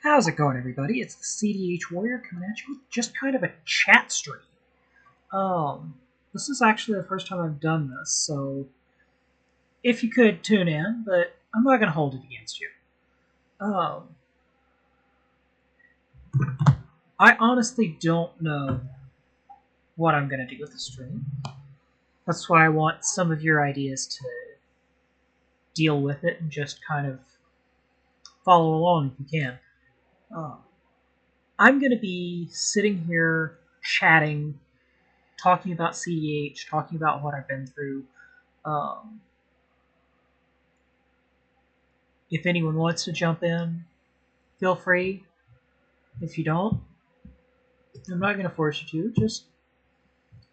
How's it going, everybody? It's the CDH Warrior coming at you with just kind of a chat stream. This is actually the first time I've done this, so if you could tune in, but I'm not going to hold it against you. I honestly don't know what I'm going to do with the stream. That's why I want some of your ideas to deal with it and just kind of follow along if you can. I'm going to be sitting here chatting, talking about CDH, talking about what I've been through. If anyone wants to jump in, feel free. If you don't, I'm not going to force you to. Just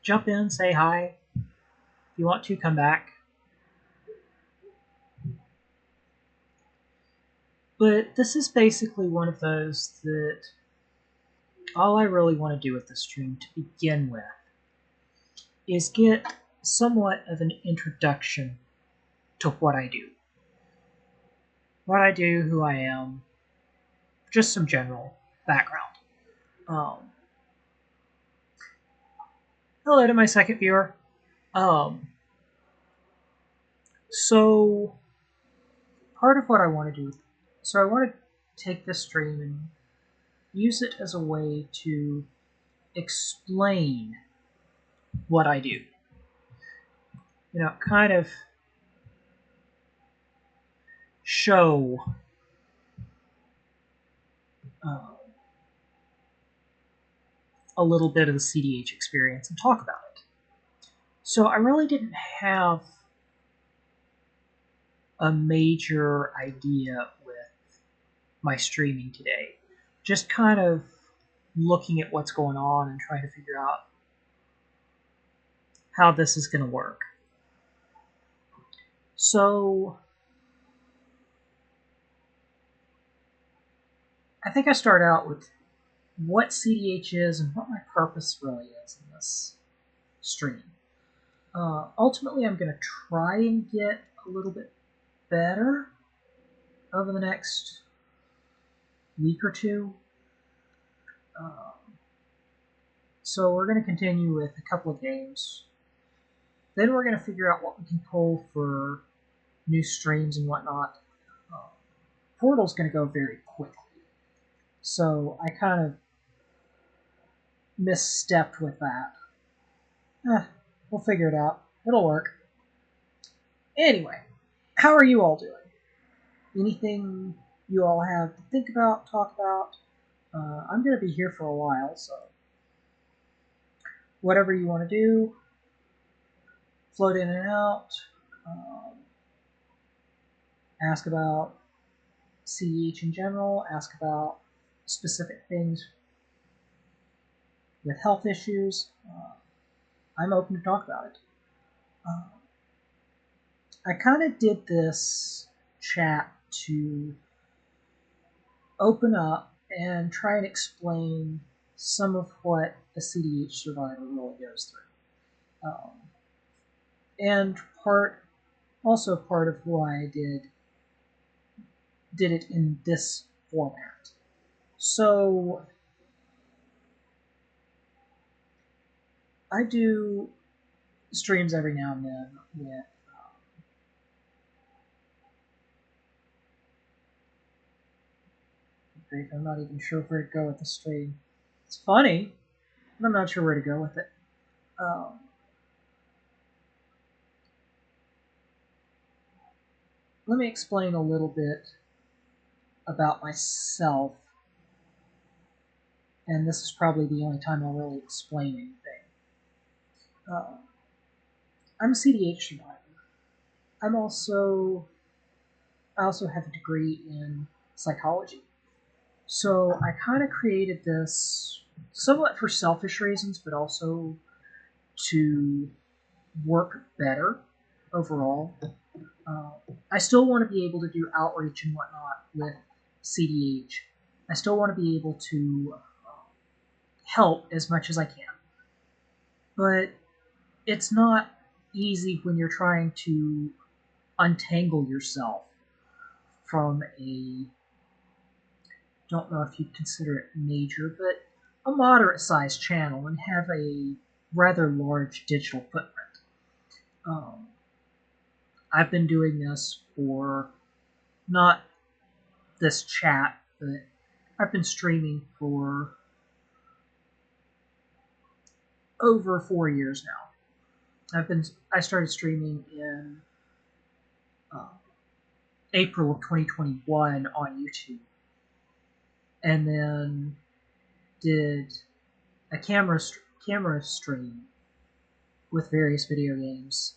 jump in, say hi. If you want to, come back. But this is basically one of those that all I really want to do with the stream to begin with is get somewhat of an introduction to what I do. What I do, who I am, just some general background. Hello to my second viewer. So part of what I want to do, so I want to take this stream and use it as a way to explain what I do. You know, kind of show a little bit of the CDH experience and talk about it. So I really didn't have a major idea with my streaming today. Just kind of looking at what's going on and trying to figure out how this is going to work. So I think I start out with what CDH is and what my purpose really is in this stream. Ultimately, I'm going to try and get a little bit better over the next week or two. So we're going to continue with a couple of games. Then we're going to figure out what we can pull for new streams and whatnot. Portal's going to go very quickly. So I kind of misstepped with that. We'll figure it out. It'll work. Anyway, how are you all doing? Anything you all have to think about, talk about? I'm going to be here for a while, so whatever you want to do, float in and out, ask about CDH in general, ask about specific things with health issues. I'm open to talk about it. I kind of did this chat to open up and try and explain some of what a CDH survivor really goes through. And part of why I did it in this format. So I do streams every now and then with I'm not even sure where to go with the stream. It's funny, but I'm not sure where to go with it. Let me explain a little bit about myself, and this is probably the only time I'll really explain anything. I'm a CDH survivor. I also have a degree in psychology. So I kind of created this somewhat for selfish reasons, but also to work better overall. I still want to be able to do outreach and whatnot with CDH. I still want to be able to help as much as I can. But it's not easy when you're trying to untangle yourself from a don't know if you'd consider it major, but a moderate-sized channel and have a rather large digital footprint. Um, I've been doing this for not this chat, but I've been streaming for over 4 years now. I started streaming in uh, April of 2021 on YouTube, and then did a camera stream with various video games.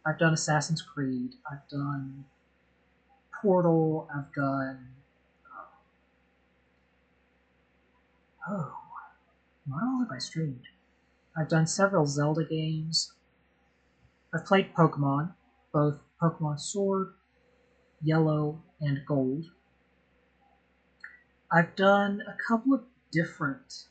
I've done Assassin's Creed. I've done Portal. I've done. Oh, what all have I streamed? I've done several Zelda games. I've played Pokemon, both Pokemon Sword, Yellow, and Gold. I've done a couple of different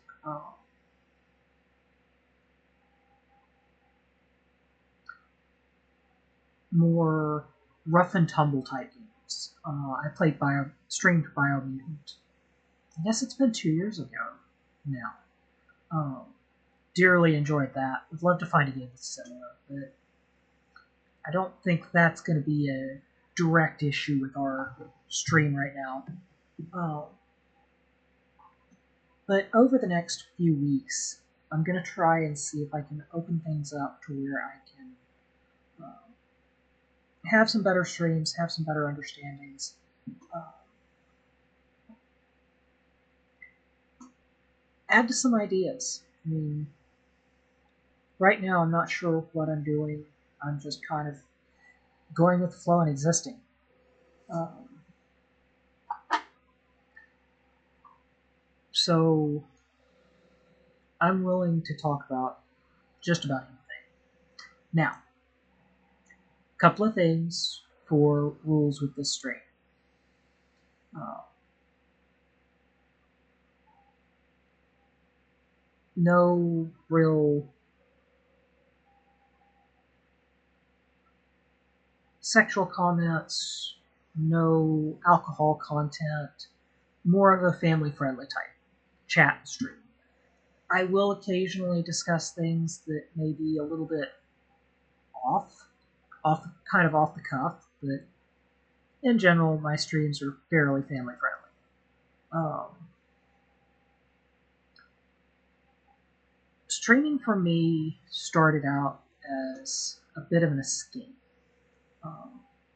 more rough and tumble type games. I streamed Biomutant. I guess it's been 2 years ago now. Um, Dearly enjoyed that. Would love to find a game that's similar, but I don't think that's going to be a direct issue with our stream right now. But over the next few weeks, I'm going to try and see if I can open things up to where I can have some better streams, have some better understandings. Add to some ideas. I mean, right now I'm not sure what I'm doing. I'm just kind of going with the flow and existing. So I'm willing to talk about just about anything. Now, a couple of things for rules with this stream. No real sexual comments, no alcohol content, more of a family-friendly type chat stream. I will occasionally discuss things that may be a little bit kind of off the cuff, but in general, my streams are fairly family-friendly. Streaming for me started out as a bit of an escape.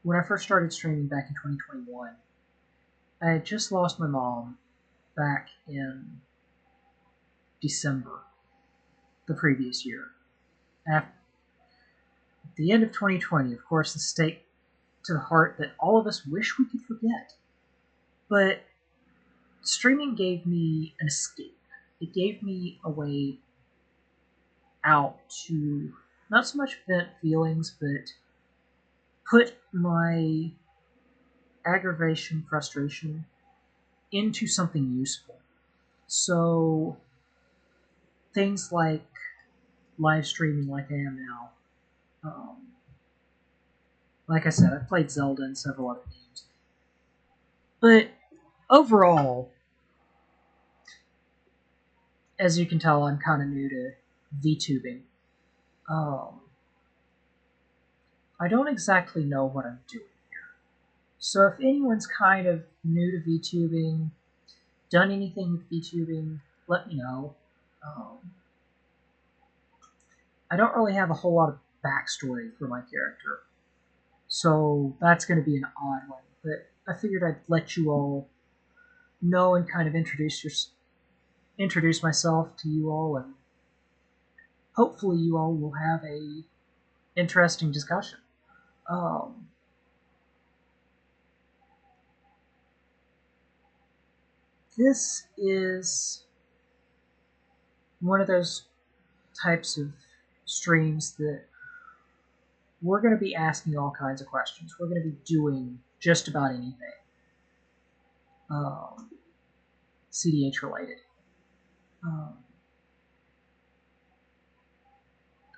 When I first started streaming back in 2021, I had just lost my mom back in December the previous year. At the end of 2020, of course, the stake to the heart that all of us wish we could forget. But streaming gave me an escape. It gave me a way out to not so much vent feelings, but put my aggravation, frustration into something useful. So things like live streaming like I am now. Like I said, I've played Zelda and several other games. But overall, as you can tell, I'm kind of new to VTubing. I don't exactly know what I'm doing here. So if anyone's kind of new to VTubing, done anything with VTubing, let me know. I don't really have a whole lot of backstory for my character, so that's going to be an odd one. But I figured I'd let you all know and kind of introduce myself to you all, and hopefully you all will have a interesting discussion. This is one of those types of streams that we're going to be asking all kinds of questions. We're going to be doing just about anything CDH related.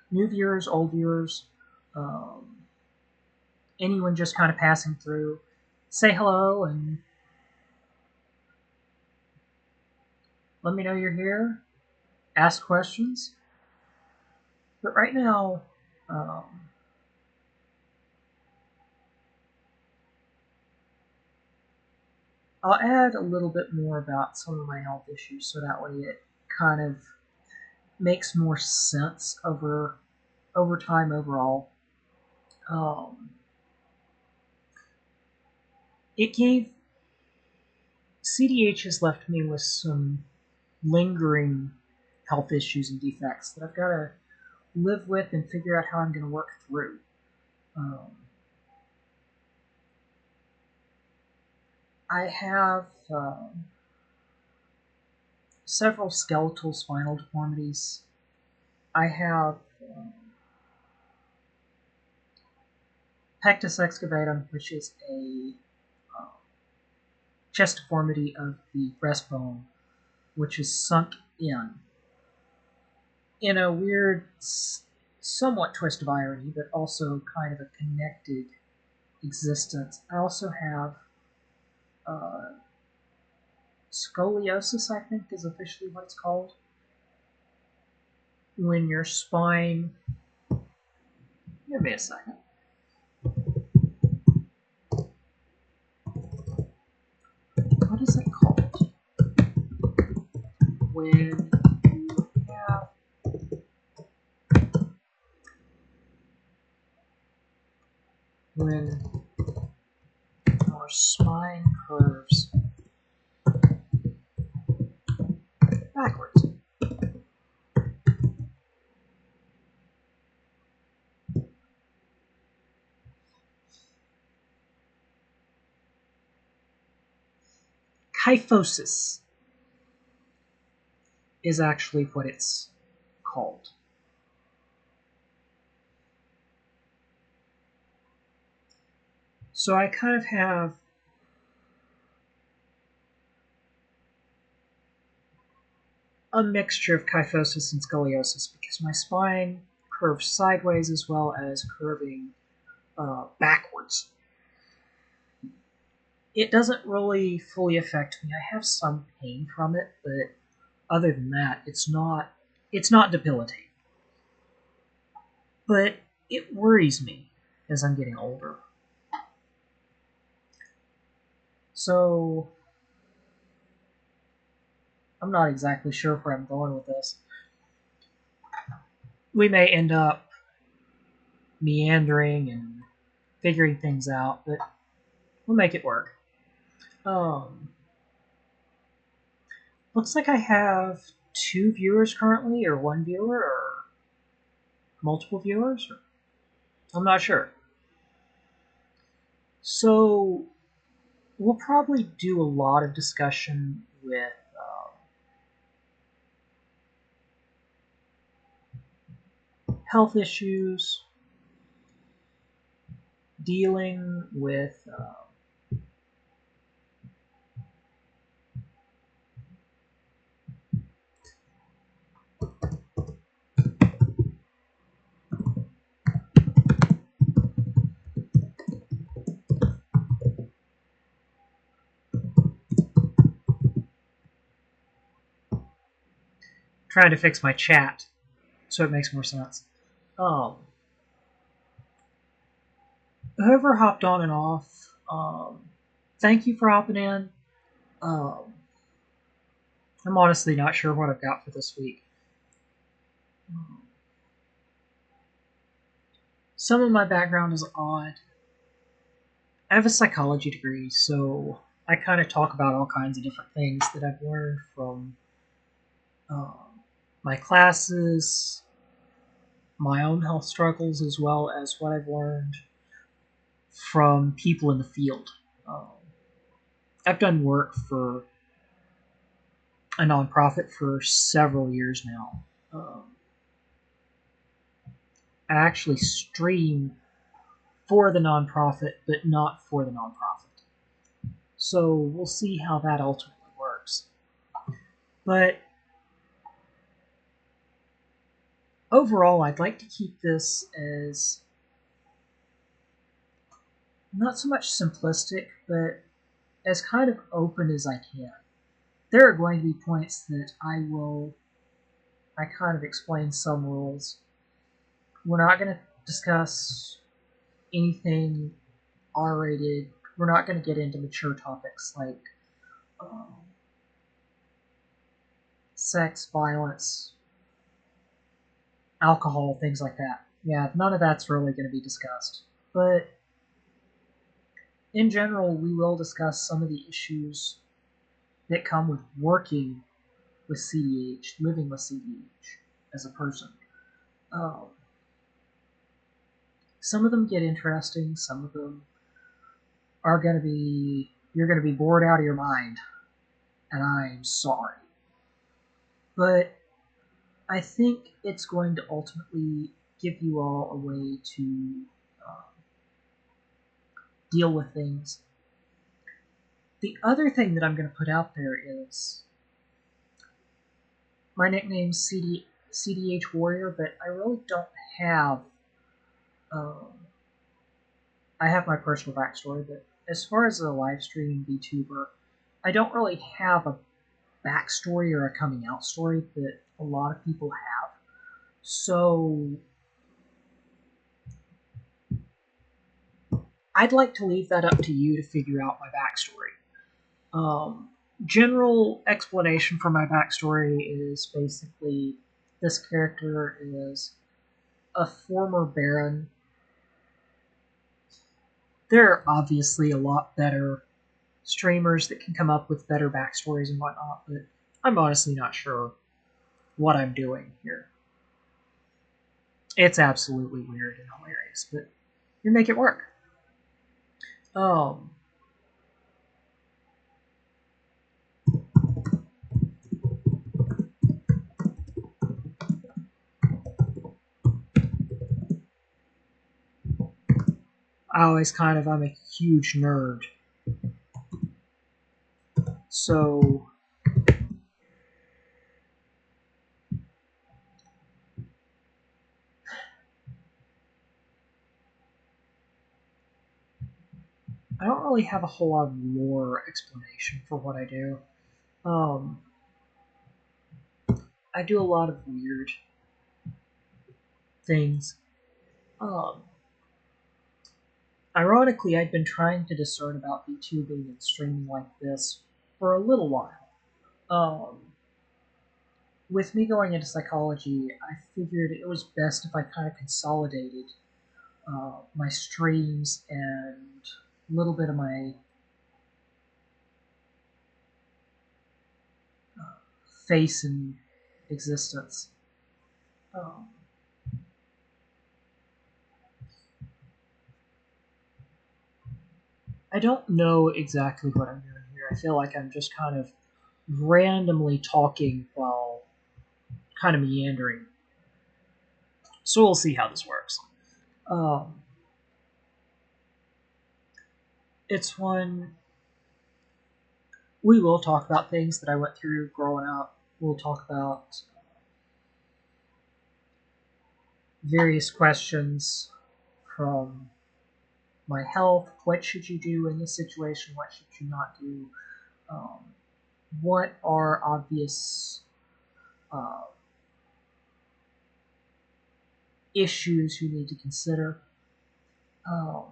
New viewers, old viewers, anyone just kind of passing through, say hello and Let me know you're here. Ask questions. But right now, um, I'll add a little bit more about some of my health issues so that way it kind of makes more sense over time overall. Um, it gave CDH has left me with some lingering health issues and defects that I've got to live with and figure out how I'm going to work through. Um, I have several skeletal spinal deformities. I have pectus excavatum, which is a uh, chest deformity of the breastbone, which is sunk in a weird, somewhat twist of irony, but also kind of a connected existence. I also have uh, scoliosis, I think is officially what it's called, when your spine. Give me a second. What is it called? When you have when your spine curves backwards. Kyphosis is actually what it's called. So I kind of have a mixture of kyphosis and scoliosis because my spine curves sideways as well as curving backwards. It doesn't really fully affect me. I have some pain from it, but other than that, it's not debilitating. But it worries me as I'm getting older. So I'm not exactly sure where I'm going with this. We may end up meandering and figuring things out, but we'll make it work. Um, Looks like I have two viewers currently, or one viewer, or multiple viewers. I'm not sure. So we'll probably do a lot of discussion with health issues, dealing with trying to fix my chat so it makes more sense. Um, Whoever hopped on and off, thank you for hopping in. Um, I'm honestly not sure what I've got for this week. Some of my background is odd. I have a psychology degree, so I kind of talk about all kinds of different things that I've learned from my classes, my own health struggles, as well as what I've learned from people in the field. Um, I've done work for a nonprofit for several years now. I actually stream for the nonprofit, but not for the nonprofit. So we'll see how that ultimately works. But overall, I'd like to keep this as not so much simplistic, but as kind of open as I can. there are going to be points that I kind of explain some rules. We're not going to discuss anything R-rated. We're not going to get into mature topics like um, sex, violence, alcohol, things like that. Yeah, none of that's really going to be discussed. But in general, we will discuss some of the issues that come with working with CDH, living with CDH as a person. Um, some of them get interesting. Some of them are going to be you're going to be bored out of your mind, and I'm sorry. But I think it's going to ultimately give you all a way to um, deal with things. The other thing that I'm going to put out there is my nickname's CDH Warrior, but I really don't have. Um, I have my personal backstory, but as far as a live stream VTuber, I don't really have a backstory or a coming out story that a lot of people have. So I'd like to leave that up to you to figure out my backstory. Um, General explanation for my backstory is basically this character is a former Baron. There are obviously a lot better streamers that can come up with better backstories and whatnot, but I'm honestly not sure what I'm doing here. It's absolutely weird and hilarious, but we make it work. Um, I'm a huge nerd. So, I don't really have a whole lot of lore explanation for what I do. Um, I do a lot of weird things. Um, Ironically, I'd been trying to discern about VTubing and streaming like this for a little while. With me going into psychology, I figured it was best if I kind of consolidated my streams and a little bit of my face and existence. Um, I don't know exactly what I'm doing here. I feel like I'm just kind of randomly talking while kind of meandering. So we'll see how this works. Um, it's one we will talk about things that I went through growing up. We'll talk about various questions from my health. What should you do in this situation? What should you not do? Um, what are obvious uh, issues you need to consider? Um,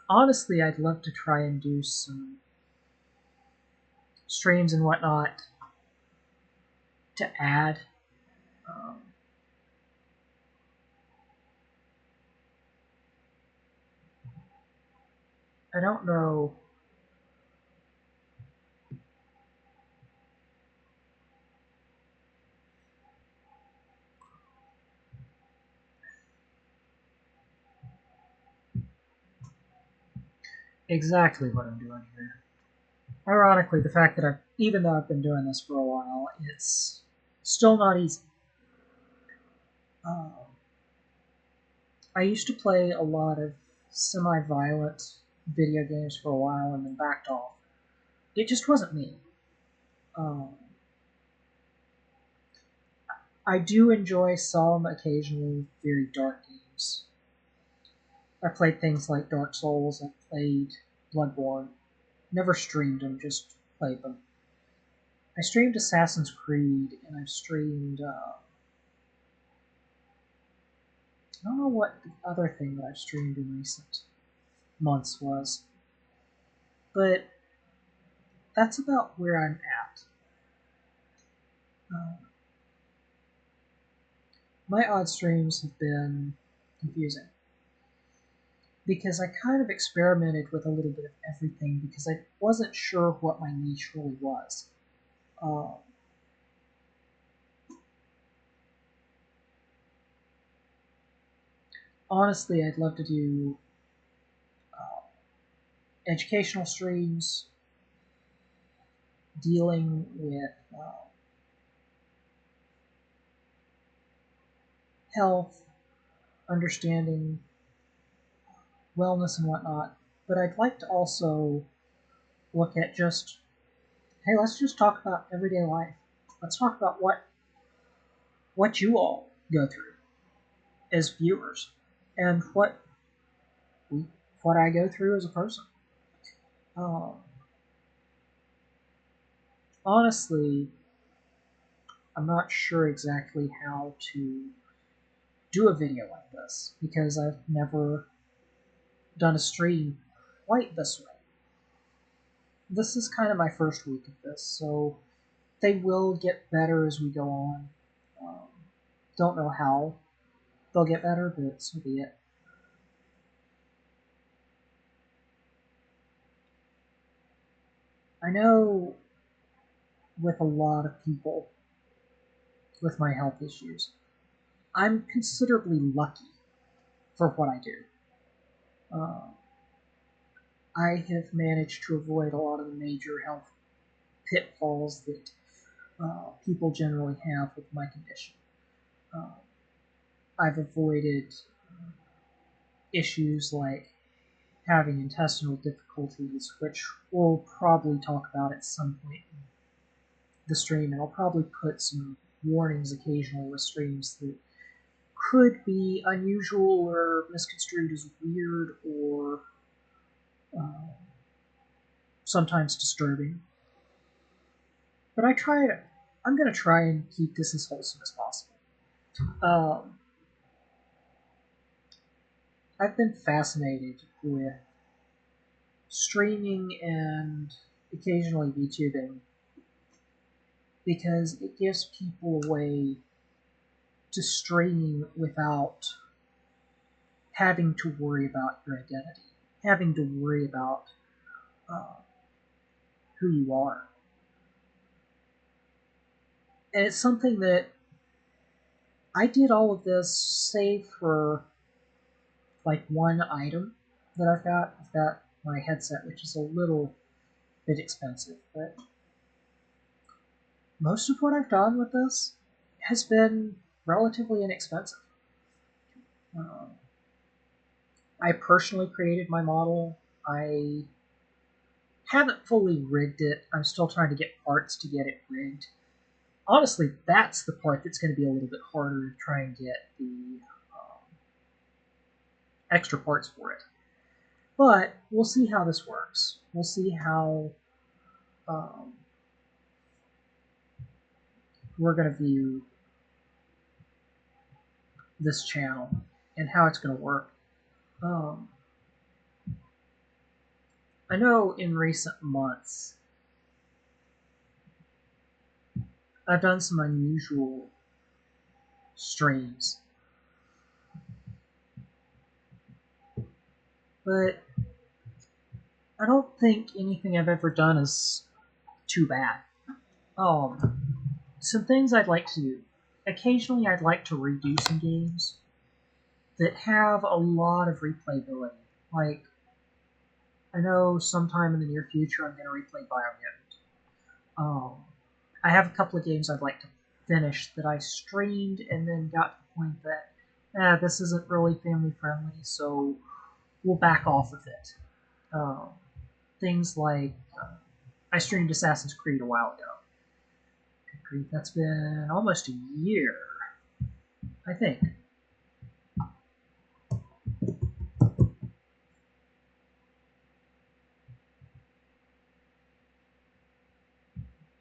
Honestly, I'd love to try and do some streams and whatnot to add. Um, I don't know exactly what I'm doing here. Ironically, the fact that even though I've been doing this for a while, it's still not easy. Um, I used to play a lot of semi-violent video games for a while and then backed off. It just wasn't me. Um, I do enjoy some occasionally very dark games. I played things like Dark Souls. I played Bloodborne. Never streamed them, just played them. I streamed Assassin's Creed, and I've streamed. I don't know what the other thing that I've streamed in recent months was, but that's about where I'm at. Uh, my odd streams have been confusing because I kind of experimented with a little bit of everything because I wasn't sure what my niche really was. Uh, Honestly, I'd love to do educational streams dealing with health, understanding wellness, and whatnot. But I'd like to also look at just, hey, let's just talk about everyday life. Let's talk about what you all go through as viewers, and what I go through as a person. Um, Honestly, I'm not sure exactly how to do a video like this because I've never done a stream quite this way. This is kind of my first week of this, so they will get better as we go on. Um, don't know how they'll get better, but so be it. I know with a lot of people with my health issues, I'm considerably lucky for what I do. Uh, I have managed to avoid a lot of the major health pitfalls that people generally have with my condition. Uh, I've avoided issues like having intestinal difficulties, which we'll probably talk about at some point in the stream, and I'll probably put some warnings occasionally with streams that could be unusual or misconstrued as weird or uh, sometimes disturbing. But I'm going to try and keep this as wholesome as possible. Um, I've been fascinated with streaming and occasionally VTubing because it gives people a way to stream without having to worry about your identity, having to worry about uh, who you are. And it's something that I did all of this save for like one item that I've got. I've got my headset, which is a little bit expensive, but most of what I've done with this has been relatively inexpensive. Um, I personally created my model. I haven't fully rigged it. I'm still trying to get parts to get it rigged. Honestly, that's the part that's going to be a little bit harder to try and get the extra parts for it. But we'll see how this works. We'll see how um, we're going to view this channel and how it's going to work. Um, I know in recent months I've done some unusual streams, but I don't think anything I've ever done is too bad. Some things I'd like to do. Occasionally, I'd like to redo some games that have a lot of replayability. Like, I know sometime in the near future I'm going to replay Biomutant. I have a couple of games I'd like to finish that I streamed and then got to the point that this isn't really family friendly, so we'll back off of it. Um, Things like I streamed Assassin's Creed a while ago. Good grief, that's been almost a year, I think.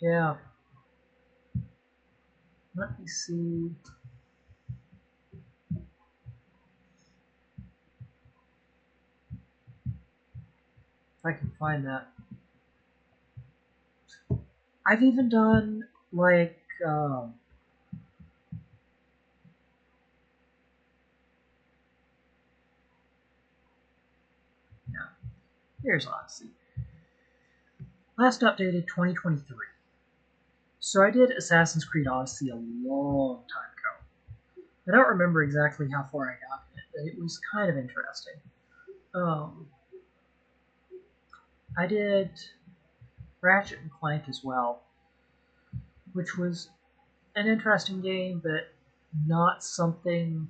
Yeah. Let me see. If I can find that. I've even done like yeah. Here's Odyssey. Last updated 2023. So I did Assassin's Creed Odyssey a long time ago. I don't remember exactly how far I got in it, but it was kind of interesting. Um, I did Ratchet and Clank as well, which was an interesting game, but not something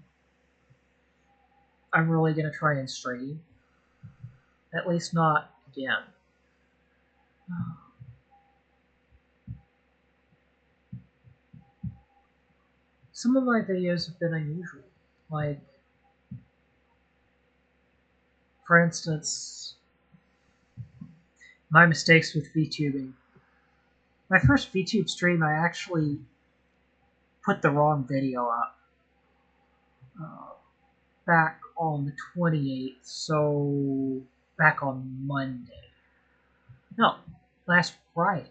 I'm really going to try and stream. At least not again. Some of my videos have been unusual. Like, for instance, my mistakes with VTubing. My first VTube stream, I actually put the wrong video up uh, back on the 28th, so back on Monday. No, last Friday.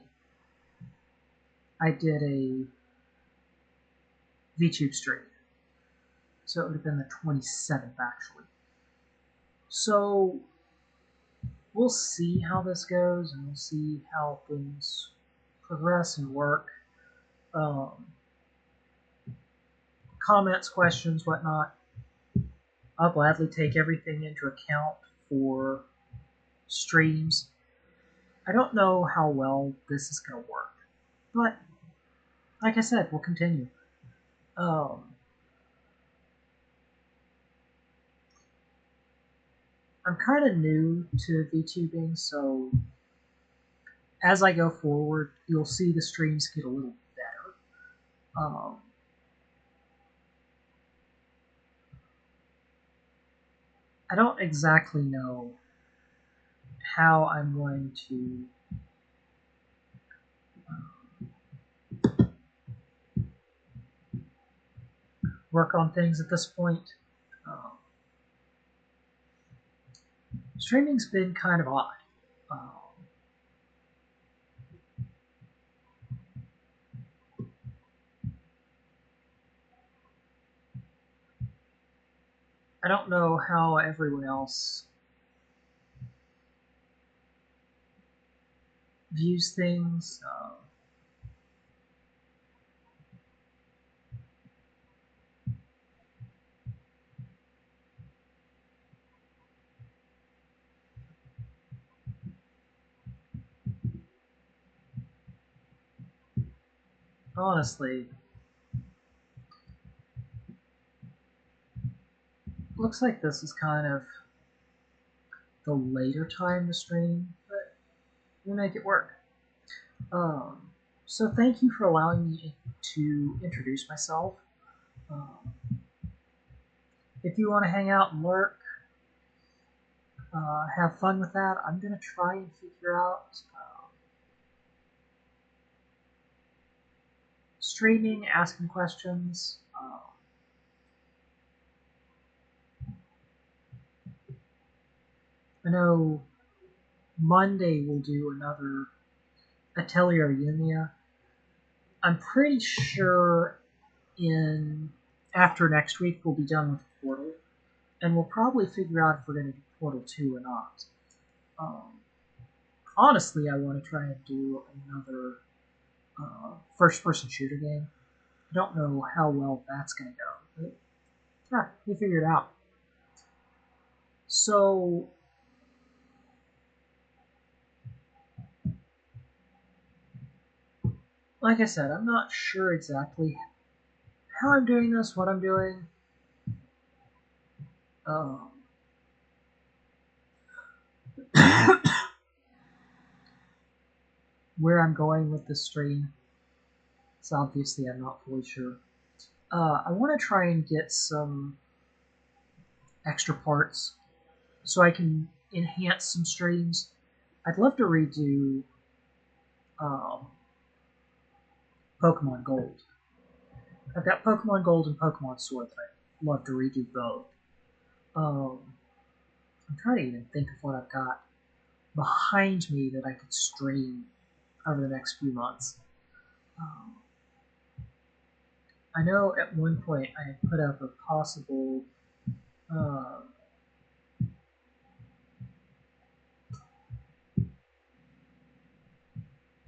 I did a VTube stream, so it would have been the 27th actually. So we'll see how this goes, and we'll see how things progress and work. Um, Comments, questions, whatnot. I'll gladly take everything into account for streams. I don't know how well this is going to work, but like I said, we'll continue. Um, I'm kind of new to VTubing, so as I go forward, you'll see the streams get a little better. I don't exactly know how I'm going to work on things at this point. Um, Streaming's been kind of odd. Um, I don't know how everyone else views things. Honestly, looks like this is kind of the later time to stream, but we'll make it work. Um, so thank you for allowing me to introduce myself. Um, if you want to hang out and lurk, have fun with that. I'm gonna try and figure out streaming, asking questions. I know Monday we'll do another Atelier Unia. I'm pretty sure in after next week we'll be done with Portal, and we'll probably figure out if we're going to do Portal 2 or not. Um, Honestly, I want to try and do another first-person shooter game. I don't know how well that's going to go, but we figure it out. So, like I said, I'm not sure exactly how I'm doing this, what I'm doing. Um, where I'm going with this stream. So obviously, I'm not fully sure. I want to try and get some extra parts so I can enhance some streams. I'd love to redo um, Pokemon Gold. I've got Pokemon Gold and Pokemon Sword that I'd love to redo both. Um, I'm trying to even think of what I've got behind me that I could stream over the next few months. Um, I know at one point I had put up a possible. Uh,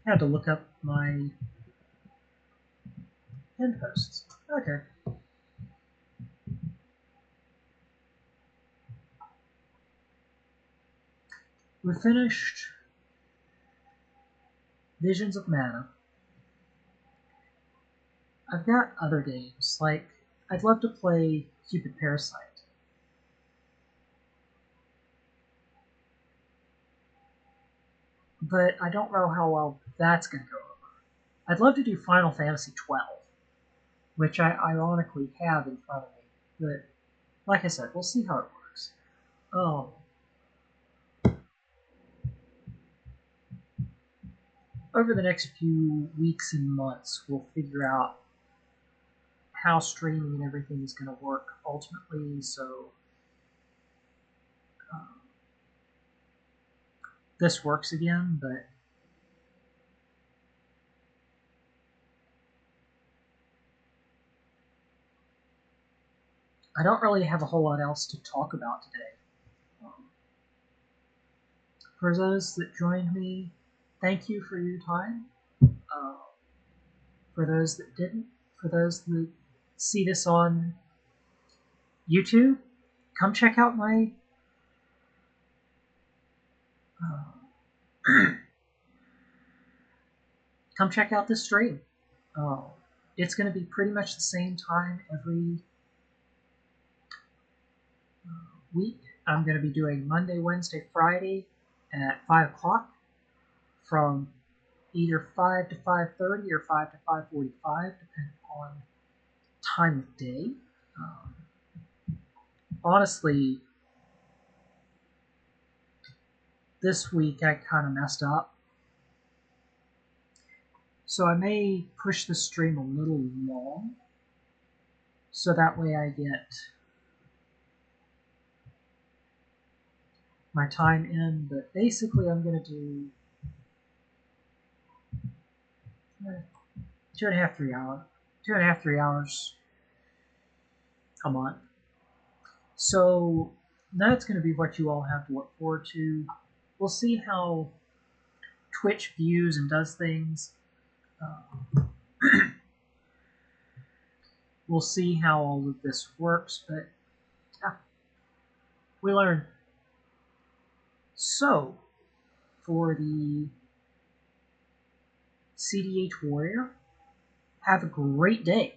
I had to look up my pin posts. Okay. We finished Visions of Mana. I've got other games, like I'd love to play Cupid Parasite. But I don't know how well that's going to go over. I'd love to do Final Fantasy 12, which I ironically have in front of me. But like I said, we'll see how it works. Um, Over the next few weeks and months, we'll figure out how streaming and everything is going to work ultimately. So um, this works again, but I don't really have a whole lot else to talk about today. Um, for those that joined me, thank you for your time. Uh, for those that didn't, for those that see this on YouTube, come check out my uh, come check out this stream. Uh, it's going to be pretty much the same time every week. I'm going to be doing Monday, Wednesday, Friday at 5 o'clock from either 5 to 5:30 or 5 to 5:45, depending on time of day. Um, Honestly, this week I kind of messed up, so I may push the stream a little long, so that way I get my time in. But basically, I'm going to do 2.5, 3 hours, 2.5, 3 hours a month. So that's going to be what you all have to look forward to. We'll see how Twitch views and does things. We'll see how all of this works, but yeah, we learn. So, for the CDH Warrior, have a great day,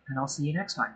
and I'll see you next time.